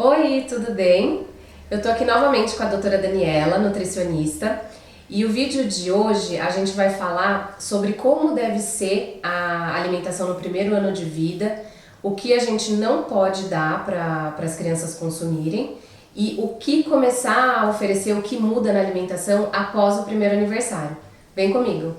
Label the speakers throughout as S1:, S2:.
S1: Oi, tudo bem? Eu tô aqui novamente com a doutora Daniela, nutricionista, e o vídeo de hoje a gente vai falar sobre como deve ser a alimentação no primeiro ano de vida, o que a gente não pode dar para as crianças consumirem e o que começar a oferecer, o que muda na alimentação após o primeiro aniversário. Vem comigo!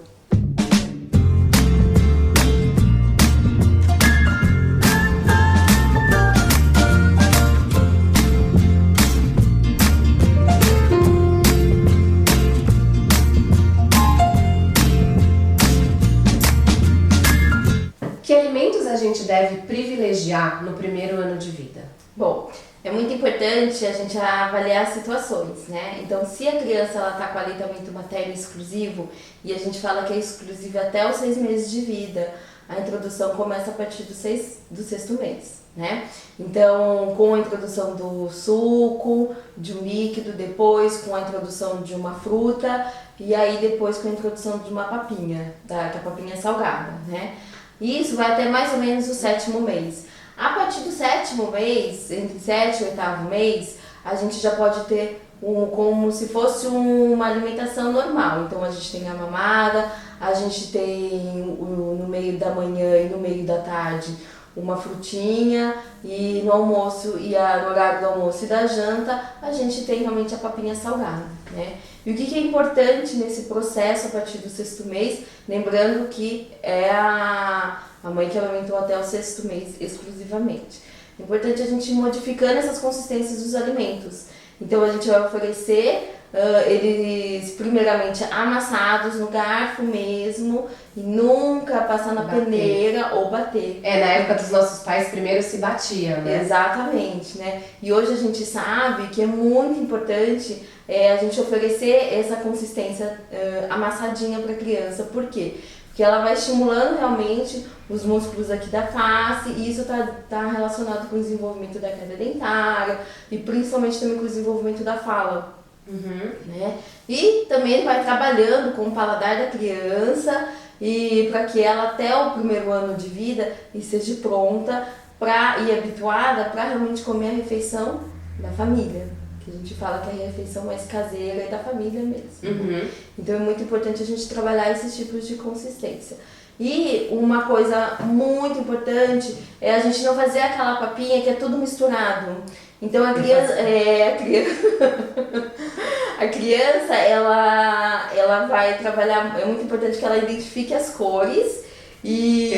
S1: Que alimentos a gente deve privilegiar no primeiro ano de vida?
S2: Bom, é muito importante a gente avaliar as situações, né? Então, se a criança ela tá com aleitamento materno exclusivo, e a gente fala que é exclusivo até os 6 meses de vida, a introdução começa a partir do sexto mês, né? Então, com a introdução do suco, de um líquido, depois com a introdução de uma fruta, e aí depois com a introdução de uma papinha, que é a papinha salgada, né? E isso vai até mais ou menos o 7º mês. A partir do 7º mês, entre 7º e 8º mês, a gente já pode ter como se fosse uma alimentação normal. Então a gente tem a mamada, a gente tem no meio da manhã e no meio da tarde uma frutinha, e no almoço no horário do almoço e da janta a gente tem realmente a papinha salgada, né? E o que é importante nesse processo a partir do 6º mês, lembrando que é a mãe que amamentou até o 6º mês exclusivamente. É importante a gente ir modificando essas consistências dos alimentos. Então a gente vai oferecer eles primeiramente amassados no garfo mesmo, e nunca passar na peneira ou bater.
S1: Na época dos nossos pais primeiro se batia, né?
S2: Exatamente, né? E hoje a gente sabe que é muito importante a gente oferecer essa consistência amassadinha para a criança. Por quê? Porque ela vai estimulando realmente os músculos aqui da face, e isso tá relacionado com o desenvolvimento da queda dentária e principalmente também com o desenvolvimento da fala. Né? E também vai trabalhando com o paladar da criança, e para que ela até o primeiro ano de vida esteja pronta e habituada para realmente comer a refeição da família, que a gente fala que é a refeição mais caseira e da família mesmo. Então é muito importante a gente trabalhar esses tipos de consistência. E uma coisa muito importante é a gente não fazer aquela papinha que é tudo misturado. Então a criança a criança ela vai trabalhar, é muito importante que ela identifique as cores e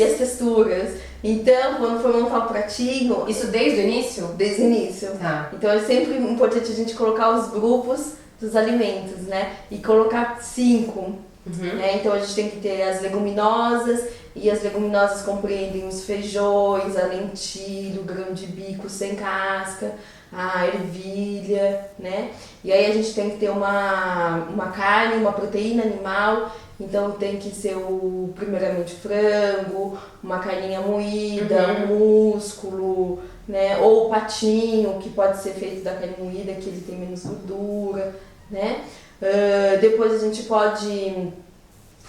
S2: as texturas. Então, quando for montar o pratinho...
S1: Isso desde o início?
S2: Desde o início.
S1: Tá.
S2: Então é sempre importante a gente colocar os grupos dos alimentos, né? E colocar 5. Né? Então a gente tem que ter as leguminosas, e as leguminosas compreendem os feijões, a lentilha, o grão de bico sem casca, a ervilha, né? E aí a gente tem que ter uma carne, uma proteína animal. Então tem que ser primeiramente frango, uma carninha moída, um músculo, né? Ou o patinho, que pode ser feito da carne moída, que ele tem menos gordura, né? Depois a gente pode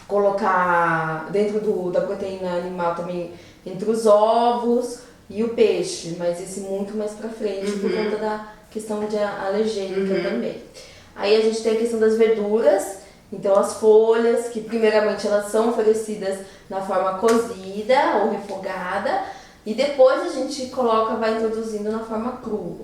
S2: colocar dentro da proteína animal também entre os ovos e o peixe, mas esse muito mais pra frente por conta da questão de alergênica também. Aí a gente tem a questão das verduras. Então as folhas, que primeiramente elas são oferecidas na forma cozida ou refogada, e depois a gente vai introduzindo na forma crua.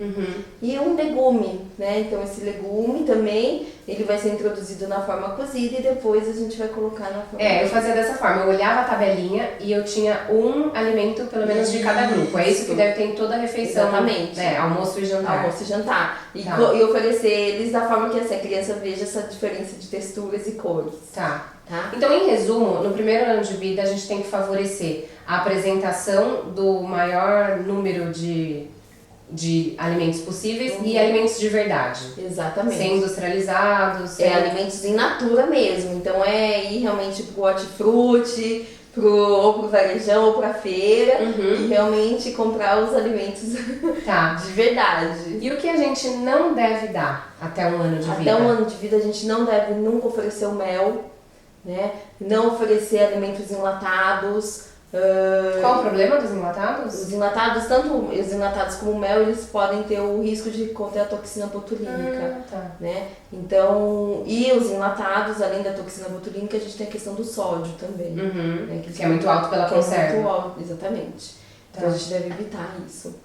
S2: E um legume, né? Então esse legume também, ele vai ser introduzido na forma cozida, e depois a gente vai colocar na forma
S1: eu fazia dessa forma, eu olhava a tabelinha e eu tinha um alimento pelo menos de cada grupo. É isso que deve ter em toda a refeição.
S2: Exatamente.
S1: Almoço e jantar.
S2: Almoço e jantar. E oferecer eles da forma que a criança veja essa diferença de texturas e cores.
S1: Tá. Então, em resumo, no primeiro ano de vida a gente tem que favorecer a apresentação do maior número de alimentos possíveis e alimentos de verdade.
S2: Exatamente.
S1: Sem industrializados.
S2: Alimentos in natura mesmo. Então é ir realmente pro hortifruti, ou pro varejão ou pra feira, e realmente comprar os alimentos de verdade.
S1: E o que a gente não deve dar até um ano de vida?
S2: Até um ano de vida a gente não deve nunca oferecer o mel, né? Não oferecer alimentos enlatados,
S1: Qual o problema dos enlatados?
S2: Os enlatados, tanto os enlatados como o mel, eles podem ter o risco de conter a toxina botulínica,
S1: tá.
S2: né? Então, e os enlatados, além da toxina botulínica, a gente tem a questão do sódio também. Né?
S1: Que é muito alto pela conserva.
S2: É muito alto, exatamente. Então a gente deve evitar isso.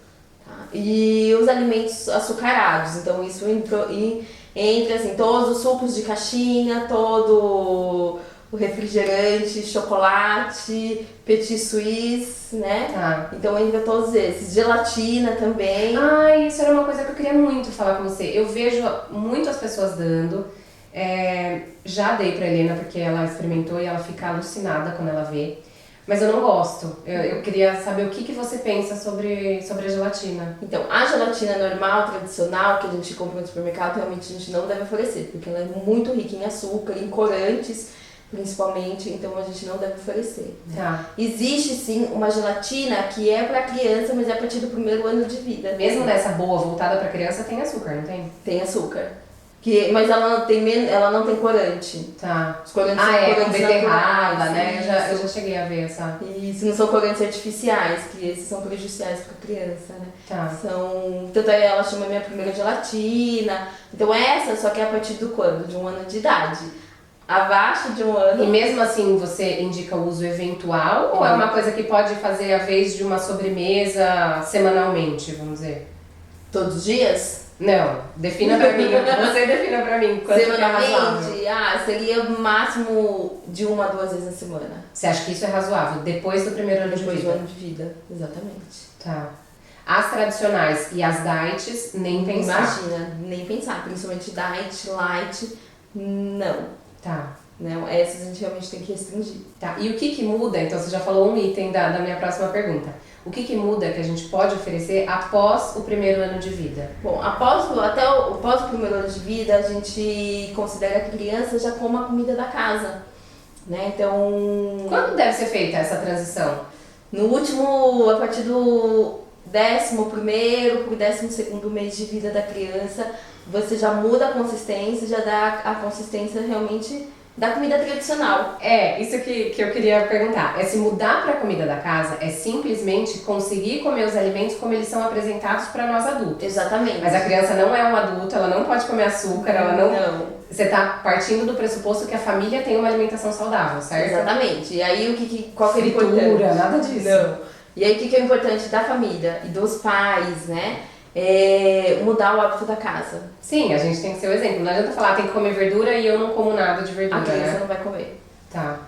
S2: Tá? E os alimentos açucarados, então isso entra assim, todos os sucos de caixinha, todo o refrigerante, chocolate, petit suisse, né?
S1: Tá.
S2: Então entra todos esses. Gelatina também.
S1: Isso era uma coisa que eu queria muito falar com você. Eu vejo muitas pessoas dando. Já dei pra Helena porque ela experimentou e ela fica alucinada quando ela vê. Mas eu não gosto. Eu queria saber o que você pensa sobre a gelatina.
S2: Então, a gelatina normal, tradicional, que a gente compra no supermercado, realmente a gente não deve oferecer, porque ela é muito rica em açúcar, em corantes, principalmente, então a gente não deve oferecer. Né?
S1: Tá.
S2: Existe sim uma gelatina que é para criança, mas é a partir do primeiro ano de vida.
S1: Mesmo dessa boa, voltada para criança, tem açúcar, não tem?
S2: Tem açúcar. Mas ela não tem corante.
S1: Tá.
S2: Os corantes são
S1: com
S2: corantes
S1: beterraba,
S2: naturais,
S1: né? Eu já cheguei a ver essa.
S2: Isso, não são corantes artificiais, que esses são prejudiciais para a criança, né?
S1: Tá.
S2: Tanto é, ela chama minha primeira gelatina. Então essa, só que é a partir do quando? De 1 ano de idade. Abaixo de 1 ano.
S1: E mesmo assim, você indica o uso eventual ou é uma coisa que pode fazer a vez de uma sobremesa semanalmente, vamos dizer?
S2: Todos os dias?
S1: Não, defina pra mim. Você defina pra mim quanto que é razoável.
S2: Semanalmente? Seria o máximo de 1 a 2 vezes na semana.
S1: Você acha que isso é razoável? Depois do primeiro ano de vida?
S2: Depois do ano de vida, exatamente.
S1: Tá. As tradicionais e as diets, nem pensar.
S2: Imagina, nem pensar. Principalmente diet, light, não.
S1: Tá.
S2: Não, essas a gente realmente tem que restringir.
S1: Tá. E o que muda? Então você já falou um item da minha próxima pergunta. O que muda que a gente pode oferecer após o primeiro ano de vida?
S2: Bom, após o primeiro ano de vida, a gente considera que a criança já coma a comida da casa, né? Então...
S1: Quando deve ser feita essa transição?
S2: A partir do 11º pro 12º mês de vida da criança, você já muda a consistência, já dá a consistência realmente da comida tradicional.
S1: Isso que eu queria perguntar. Se mudar para a comida da casa é simplesmente conseguir comer os alimentos como eles são apresentados para nós adultos.
S2: Exatamente.
S1: Mas a criança não é um adulto, ela não pode comer açúcar, ela não...
S2: Não.
S1: Você tá partindo do pressuposto que a família tem uma alimentação saudável, certo?
S2: Exatamente. E aí qual que é
S1: Fritura,
S2: importante?
S1: nada disso.
S2: Não. E aí o que é importante da família e dos pais, né? Mudar o hábito da casa.
S1: Sim, a gente tem que ser o exemplo. Não adianta falar, tem que comer verdura e eu não como nada de verdura,
S2: A criança
S1: né?
S2: não vai comer.
S1: Tá.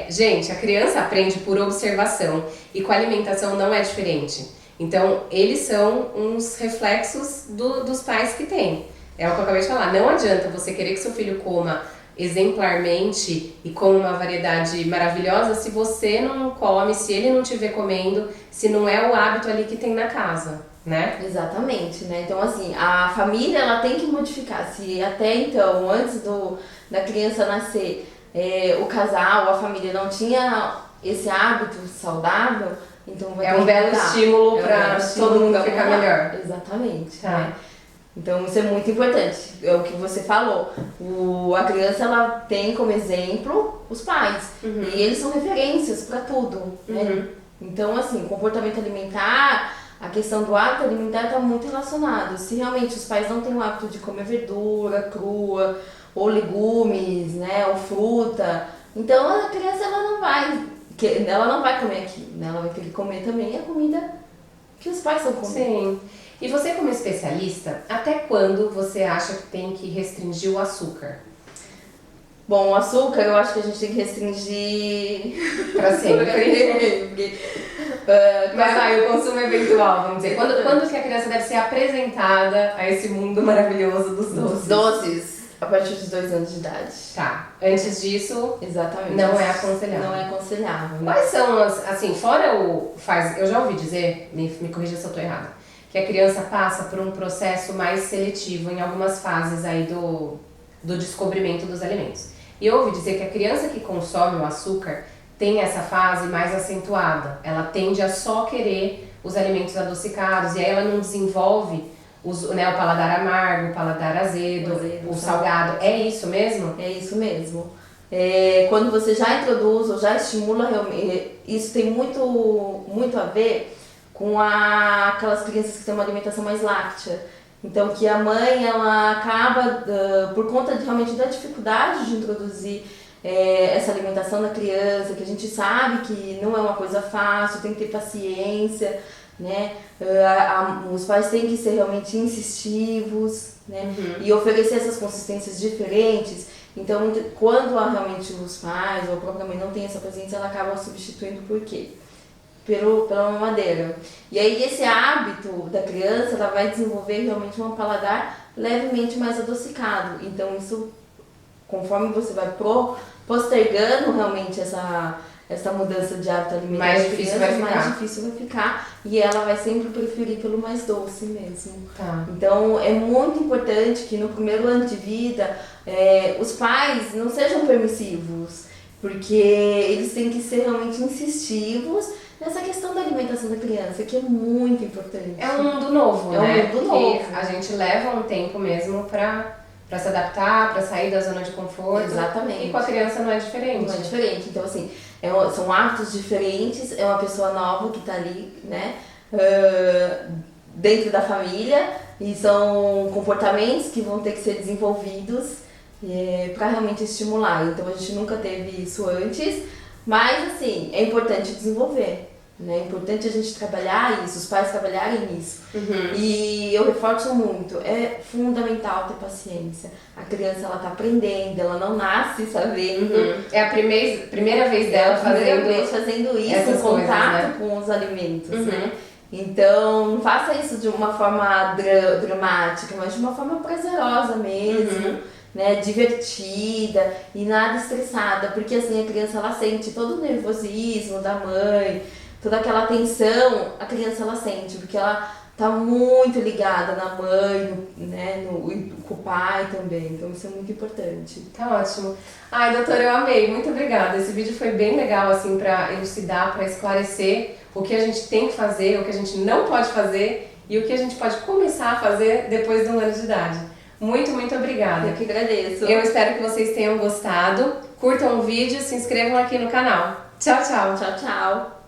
S1: Gente, a criança aprende por observação e com a alimentação não é diferente. Então, eles são uns reflexos dos pais que têm. É o que eu acabei de falar. Não adianta você querer que seu filho coma exemplarmente e com uma variedade maravilhosa se você não come, se ele não estiver comendo, se não é o hábito ali que tem na casa, né?
S2: Exatamente, né? Então, assim, a família, ela tem que modificar. Se até então, antes da criança nascer, o casal, a família não tinha esse hábito saudável, então vai ter
S1: um belo estímulo para todo mundo ficar melhor.
S2: Exatamente.
S1: Tá.
S2: Né? Então isso é muito importante, é o que você falou. A criança, ela tem como exemplo os pais, e eles são referências para tudo, né? Então, assim, comportamento alimentar, a questão do hábito alimentar está muito relacionado. Se realmente os pais não têm o hábito de comer verdura crua, ou legumes, né, ou fruta, então a criança ela não vai comer aquilo, né? Ela vai ter que comer também a comida que os pais estão comendo.
S1: Sim. E você, como especialista, até quando você acha que tem que restringir o açúcar?
S2: Bom, o açúcar eu acho que a gente tem que restringir
S1: pra sempre. Mas o consumo eventual, vamos dizer. Quando que a criança deve ser apresentada a esse mundo maravilhoso dos doces?
S2: Doces, a partir dos 2 anos de idade.
S1: Tá. Antes disso,
S2: exatamente,
S1: não é aconselhável.
S2: Não é aconselhável.
S1: Quais são assim, fora eu já ouvi dizer, me corrija se eu tô errada, que a criança passa por um processo mais seletivo em algumas fases aí do descobrimento dos alimentos. E eu ouvi dizer que a criança que consome o açúcar tem essa fase mais acentuada. Ela tende a só querer os alimentos adocicados e aí ela não desenvolve o paladar amargo, o paladar azedo, o salgado. É isso mesmo?
S2: É isso mesmo. Quando você já introduz ou já estimula realmente, isso tem muito a ver com aquelas crianças que têm uma alimentação mais láctea. Então, que a mãe, ela acaba, por conta realmente da dificuldade de introduzir essa alimentação da criança, que a gente sabe que não é uma coisa fácil, tem que ter paciência, né? Os pais têm que ser realmente insistivos, né? E oferecer essas consistências diferentes. Então, quando realmente os pais ou a própria mãe não tem essa paciência, ela acaba substituindo por quê? Pela mamadeira. E aí esse hábito da criança, ela vai desenvolver realmente um paladar levemente mais adocicado. Então isso, conforme você vai postergando realmente essa mudança de hábito alimentar,
S1: mais difícil
S2: vai ficar e ela vai sempre preferir pelo mais doce mesmo.
S1: Tá.
S2: Então é muito importante que no primeiro ano de vida os pais não sejam permissivos, porque eles têm que ser realmente insistivos nessa questão da alimentação da criança, que é muito importante.
S1: É um mundo novo, né?
S2: É um mundo novo.
S1: A gente leva um tempo mesmo pra se adaptar, pra sair da zona de conforto.
S2: Exatamente.
S1: E com a criança não é diferente.
S2: Não é diferente. Então, assim, são hábitos diferentes, é uma pessoa nova que tá ali, né? Dentro da família, e são comportamentos que vão ter que ser desenvolvidos para realmente estimular. Então, a gente nunca teve isso antes, mas, assim, é importante desenvolver, né? É importante a gente trabalhar isso, os pais trabalharem isso. E eu reforço muito, é fundamental ter paciência. A criança, ela tá aprendendo, ela não nasce sabendo.
S1: É a primeira vez dela
S2: fazendo isso, em contato, né, com os alimentos, né? Então, não faça isso de uma forma dramática, mas de uma forma prazerosa mesmo. Né, divertida e nada estressada, porque assim a criança, ela sente todo o nervosismo da mãe, toda aquela tensão, a criança, ela sente, porque ela tá muito ligada na mãe, né, com o pai também, então isso é muito importante.
S1: Tá ótimo. Ai, doutora, eu amei, muito obrigada. Esse vídeo foi bem legal, assim, pra elucidar, pra esclarecer o que a gente tem que fazer, o que a gente não pode fazer e o que a gente pode começar a fazer depois de 1 ano de idade. Muito, muito obrigada.
S2: Eu que agradeço.
S1: Eu espero que vocês tenham gostado. Curtam o vídeo, se inscrevam aqui no canal. Tchau, tchau.
S2: Tchau, tchau.